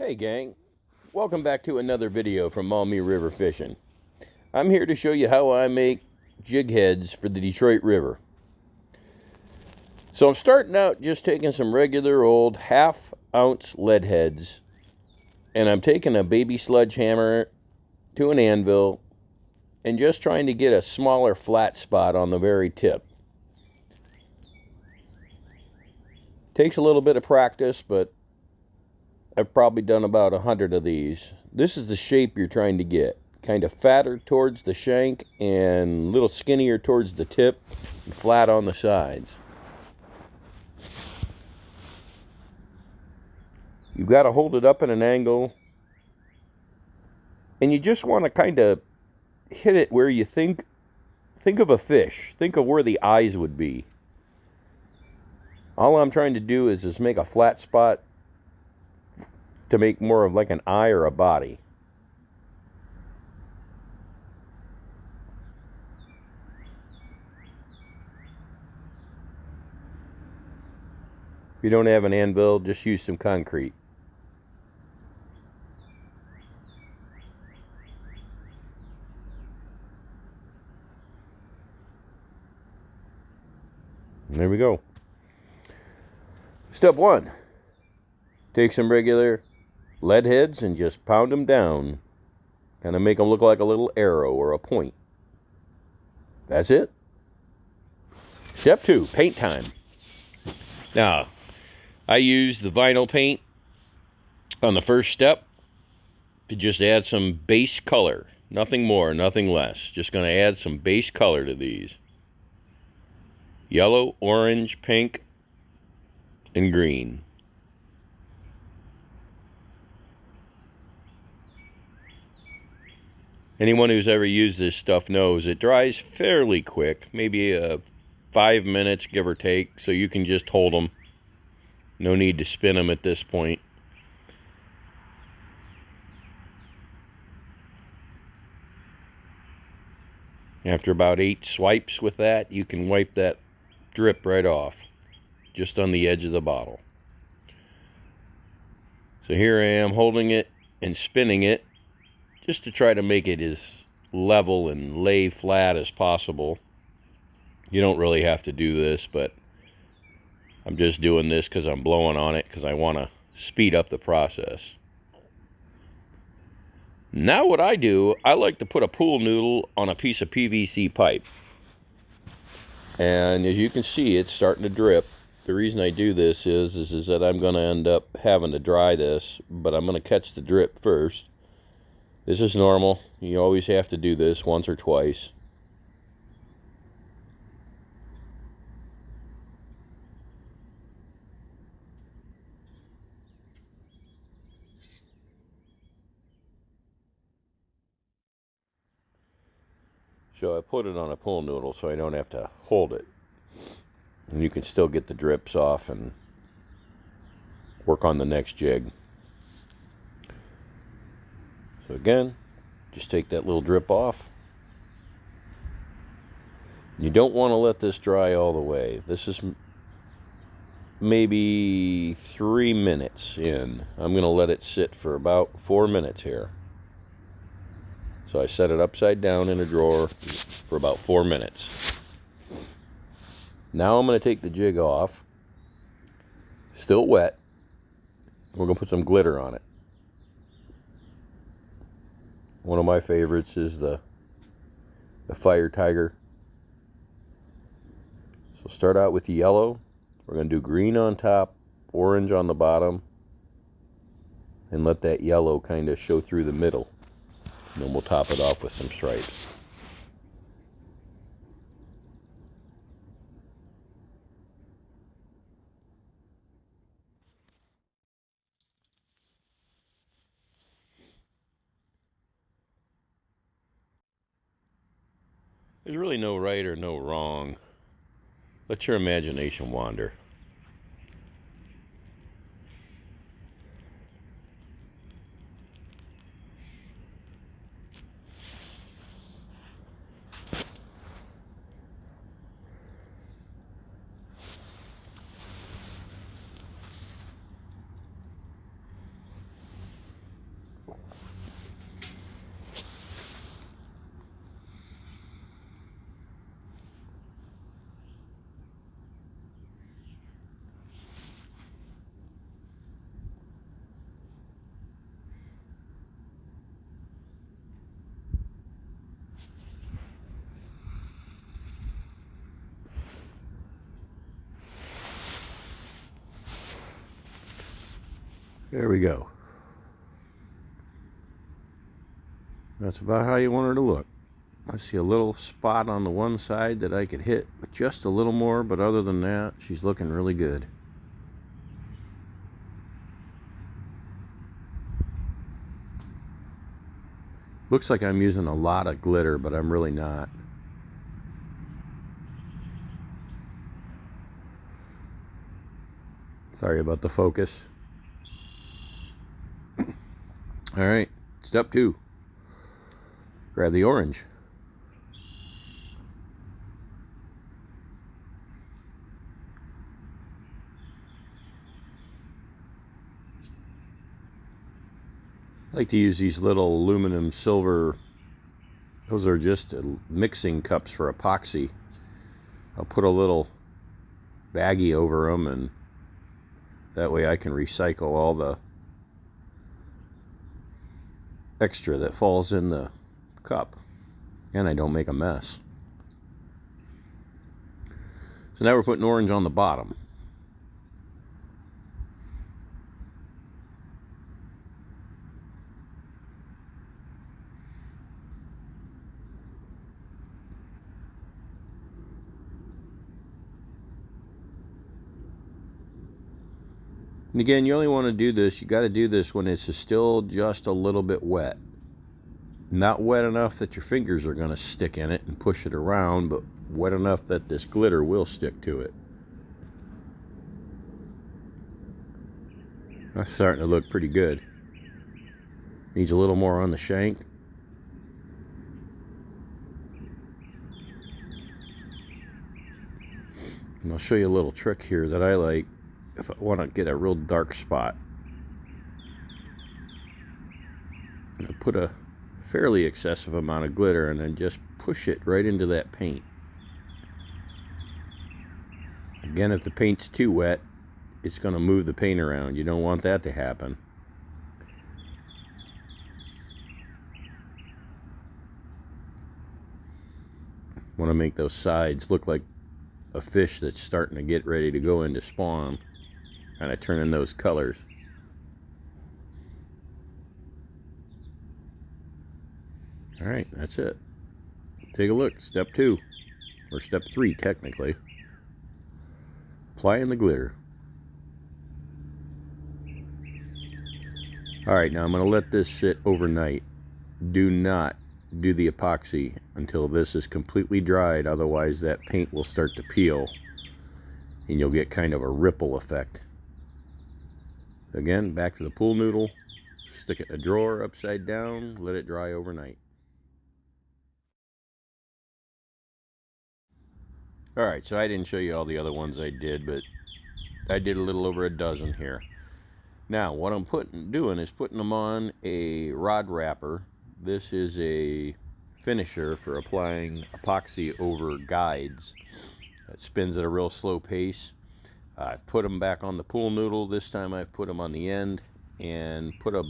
Hey gang, welcome back to another video from Maumee River Fishing. I'm here to show you how I make jig heads for the Detroit River. So I'm starting out just taking some regular old half-ounce lead heads, and I'm taking a baby sledgehammer to an anvil and just trying to get a smaller flat spot on the very tip. Takes a little bit of practice, but I've probably done about 100 of these. This is the shape you're trying to get. Kind of fatter towards the shank and a little skinnier towards the tip and flat on the sides. You've got to hold it up at an angle, and you just want to kind of hit it where you think of a fish. Think of where the eyes would be. All I'm trying to do is just make a flat spot to make more of like an eye or a body. If you don't have an anvil, just use some concrete. And there we go. Step one, take some regular lead heads and just pound them down. Kind of make them look like a little arrow or a point. That's it. Step two, paint time. Now, I use the vinyl paint on the first step to just add some base color. Nothing more, nothing less. Just going to add some base color to these. Yellow, orange, pink, and green. Anyone who's ever used this stuff knows it dries fairly quick, maybe 5 minutes, give or take, so you can just hold them. No need to spin them at this point. After about 8 swipes with that, you can wipe that drip right off, just on the edge of the bottle. So here I am holding it and spinning it, just to try to make it as level and lay flat as possible. You don't really have to do this, but I'm just doing this because I'm blowing on it because I want to speed up the process. Now what I do, I like to put a pool noodle on a piece of PVC pipe. And as you can see, it's starting to drip. The reason I do this is that I'm going to end up having to dry this, but I'm going to catch the drip first. This is normal. You always have to do this once or twice. So I put it on a pool noodle so I don't have to hold it. And you can still get the drips off and work on the next jig. So again, just take that little drip off. You don't want to let this dry all the way. This is maybe 3 minutes in. I'm going to let it sit for about 4 minutes here. So I set it upside down in a drawer for about 4 minutes. Now I'm going to take the jig off. Still wet. We're going to put some glitter on it. One of my favorites is the Fire Tiger. So start out with the yellow. We're going to do green on top, orange on the bottom, and let that yellow kind of show through the middle. And then we'll top it off with some stripes. There's really no right or no wrong. Let your imagination wander. There we go. That's about how you want her to look. I see a little spot on the one side that I could hit with just a little more, but other than that, she's looking really good. Looks like I'm using a lot of glitter, but I'm really not. Sorry about the focus. All right, step 2. Grab the orange. I like to use these little aluminum silver, those are just mixing cups for epoxy. I'll put a little baggie over them, and that way I can recycle all the extra that falls in the cup, and I don't make a mess. So now we're putting orange on the bottom. And again, you only want to do this, you got to do this when it's still just a little bit wet. Not wet enough that your fingers are going to stick in it and push it around, but wet enough that this glitter will stick to it. That's starting to look pretty good. Needs a little more on the shank. And I'll show you a little trick here that I like if I want to get a real dark spot. I'm going to put a fairly excessive amount of glitter and then just push it right into that paint. Again, if the paint's too wet, it's going to move the paint around. You don't want that to happen. Want to make those sides look like a fish that's starting to get ready to go into spawn. Kind of turning those colors. Alright, that's it. Take a look. Step 2. Or step 3, technically. Applying the glitter. Alright, now I'm going to let this sit overnight. Do not do the epoxy until this is completely dried, otherwise that paint will start to peel and you'll get kind of a ripple effect. Again, back to the pool noodle, stick it in a drawer upside down, let it dry overnight. Alright, so I didn't show you all the other ones I did, but I did a little over a dozen here. Now what I'm doing is putting them on a rod wrapper. This is a finisher for applying epoxy over guides. It spins at a real slow pace. I've put them back on the pool noodle. This time I've put them on the end and put a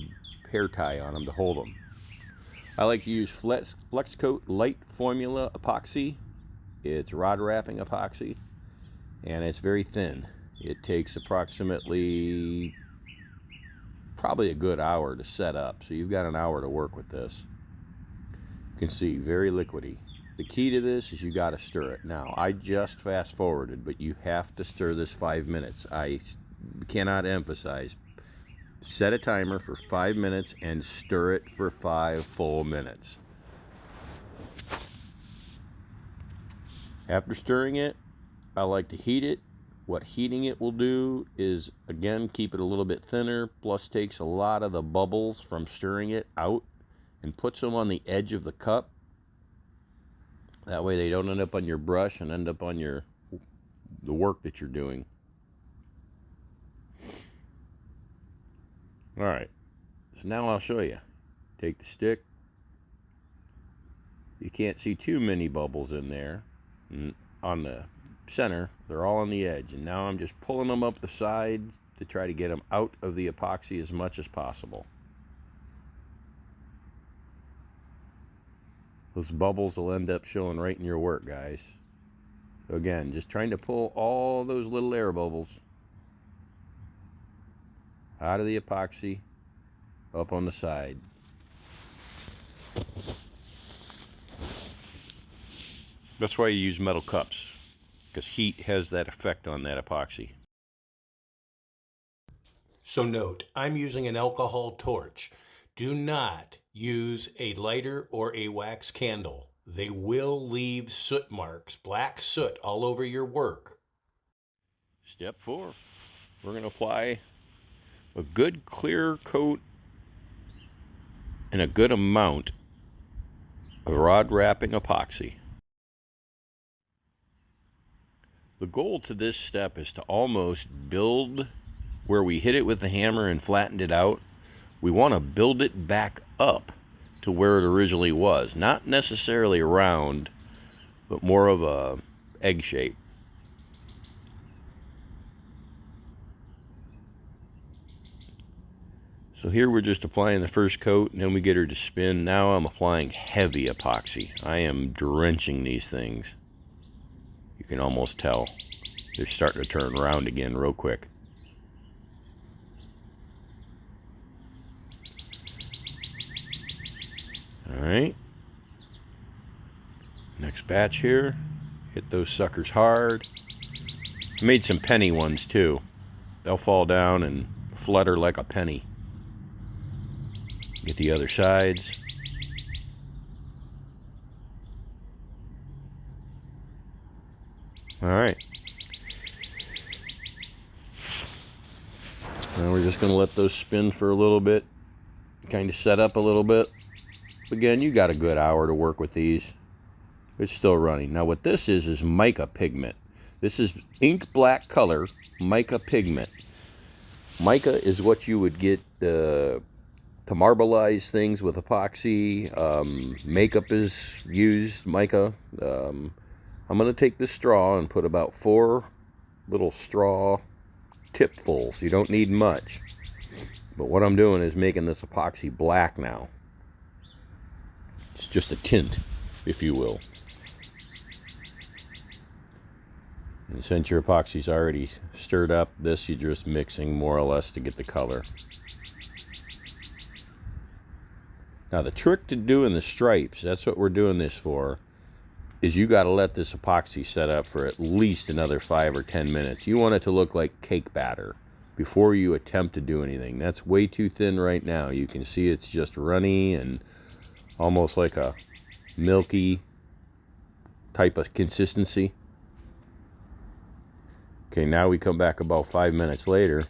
hair tie on them to hold them. I like to use Flex Coat Light Formula epoxy. It's rod wrapping epoxy, and it's very thin. It takes approximately probably a good hour to set up, so you've got an hour to work with this. You can see, very liquidy. The key to this is you got to stir it. Now, I just fast forwarded, but you have to stir this 5 minutes. I cannot emphasize. Set a timer for 5 minutes and stir it for 5 full minutes. After stirring it, I like to heat it. What heating it will do is, again, keep it a little bit thinner, plus takes a lot of the bubbles from stirring it out and puts them on the edge of the cup. That way they don't end up on your brush and end up on the work that you're doing. Alright, so now I'll show you. Take the stick. You can't see too many bubbles in there. And on the center, they're all on the edge. And now I'm just pulling them up the sides to try to get them out of the epoxy as much as possible. Those bubbles will end up showing right in your work, guys. So again, just trying to pull all those little air bubbles out of the epoxy, up on the side. That's why you use metal cups, because heat has that effect on that epoxy. So note, I'm using an alcohol torch. Do not use a lighter or a wax candle. They will leave soot marks, black soot all over your work. Step 4, we're going to apply a good clear coat and a good amount of rod wrapping epoxy. The goal to this step is to almost build where we hit it with the hammer and flattened it out. We want to build it back up to where it originally was. Not necessarily round, but more of a egg shape. So here we're just applying the first coat, and then we get her to spin. Now I'm applying heavy epoxy. I am drenching these things. You can almost tell they're starting to turn around again real quick. All right. Next batch here. Hit those suckers hard. I made some penny ones too. They'll fall down and flutter like a penny. Get the other sides. All right. Now we're just going to let those spin for a little bit. Kind of set up a little bit. Again, you got a good hour to work with these. It's still running. Now what this is mica pigment. This is ink black color mica pigment. Mica is what you would get to marbleize things with epoxy. Makeup is used mica. I'm going to take this straw and put about 4 little straw tipfuls. You don't need much. But what I'm doing is making this epoxy black now. It's just a tint, if you will. And since your epoxy's already stirred up, this you're just mixing more or less to get the color. Now the trick to doing the stripes, that's what we're doing this for, is you got to let this epoxy set up for at least another 5 or 10 minutes. You want it to look like cake batter before you attempt to do anything. That's way too thin right now. You can see it's just runny and almost like a milky type of consistency. Okay, now we come back about 5 minutes later.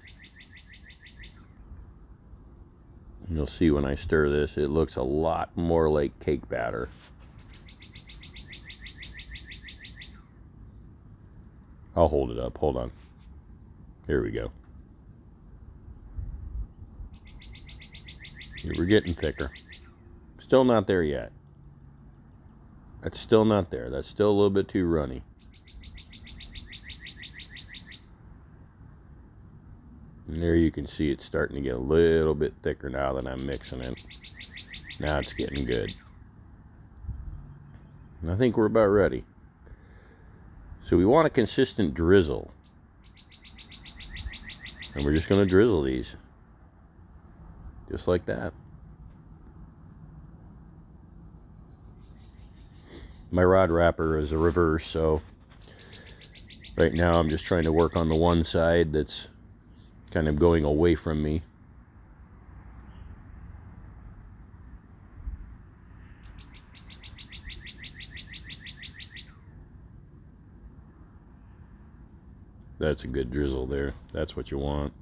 You'll see when I stir this, it looks a lot more like cake batter. I'll hold it up. Hold on. Here we go. Here we're getting thicker. Still not there yet. That's still not there. That's still a little bit too runny. And there you can see it's starting to get a little bit thicker now that I'm mixing it. Now it's getting good. And I think we're about ready. So we want a consistent drizzle. And we're just going to drizzle these. Just like that. My rod wrapper is a reverse, so right now I'm just trying to work on the one side that's kind of going away from me. That's a good drizzle there. That's what you want.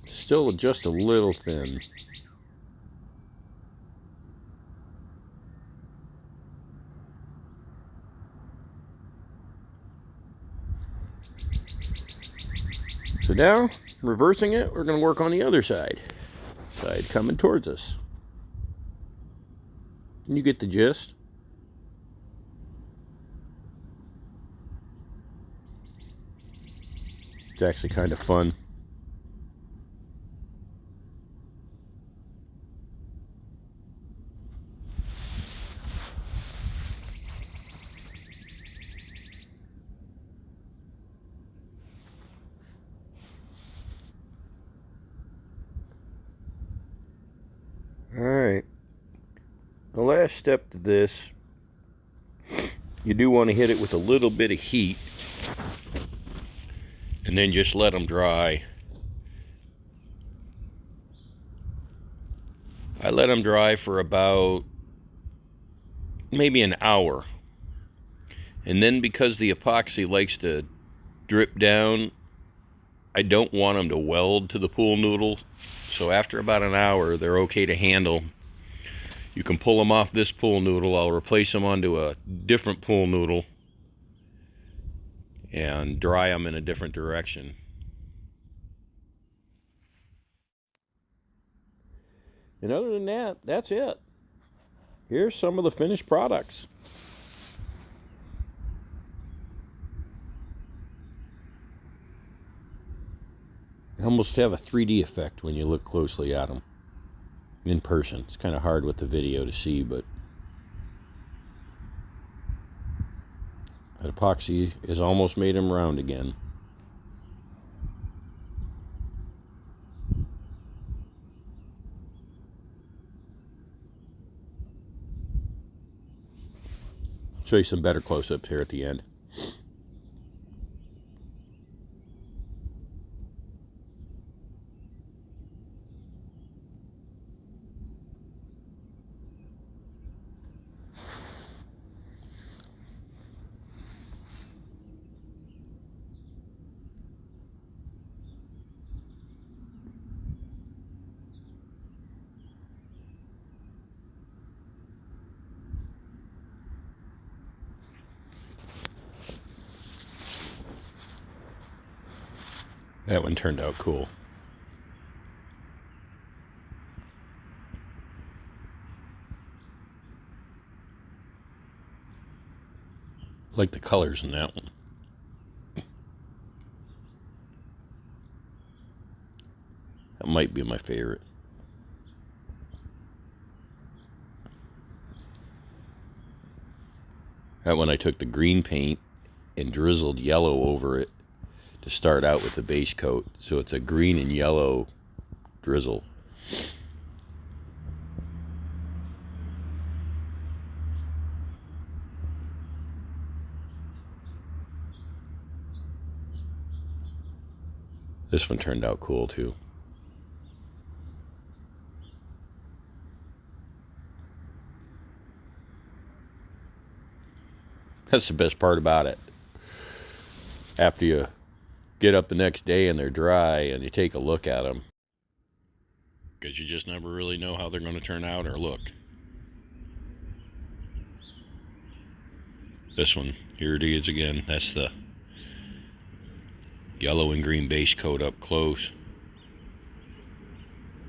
Still just a little thin. So now, reversing it, we're going to work on the other side. Side coming towards us. You get the gist. It's actually kind of fun. Alright. The last step to this, you do want to hit it with a little bit of heat and then just let them dry. I let them dry for about maybe an hour. And then because the epoxy likes to drip down, I don't want them to weld to the pool noodle. So after about an hour, they're okay to handle. You can pull them off this pool noodle. I'll replace them onto a different pool noodle and dry them in a different direction. And other than that, that's it. Here's some of the finished products. They almost have a 3D effect when you look closely at them in person. It's kind of hard with the video to see, but that epoxy has almost made them round again. Show you some better close-ups here at the end. That one turned out cool. I like the colors in that one. That might be my favorite. That one I took the green paint and drizzled yellow over it to start out with the base coat. So it's a green and yellow drizzle. This one turned out cool too. That's the best part about it. After you get up the next day and they're dry and you take a look at them, because you just never really know how they're going to turn out or look. This one, here it is again. That's the yellow and green base coat up close.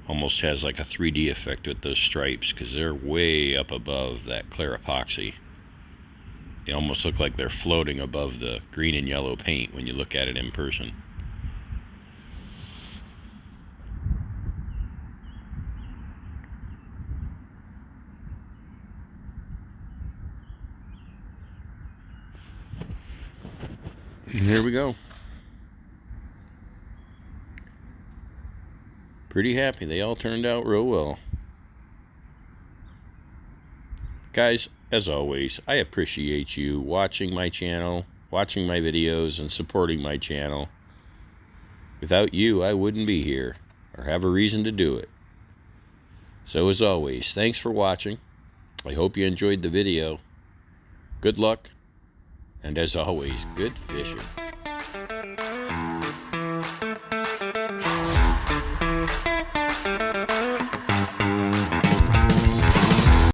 Almost has like a 3D effect with those stripes because they're way up above that clear epoxy. They almost look like they're floating above the green and yellow paint when you look at it in person. And here we go. Pretty happy. They all turned out real well. Guys, as always, I appreciate you watching my channel, watching my videos, and supporting my channel. Without you, I wouldn't be here, or have a reason to do it. So as always, thanks for watching. I hope you enjoyed the video. Good luck, and as always, good fishing.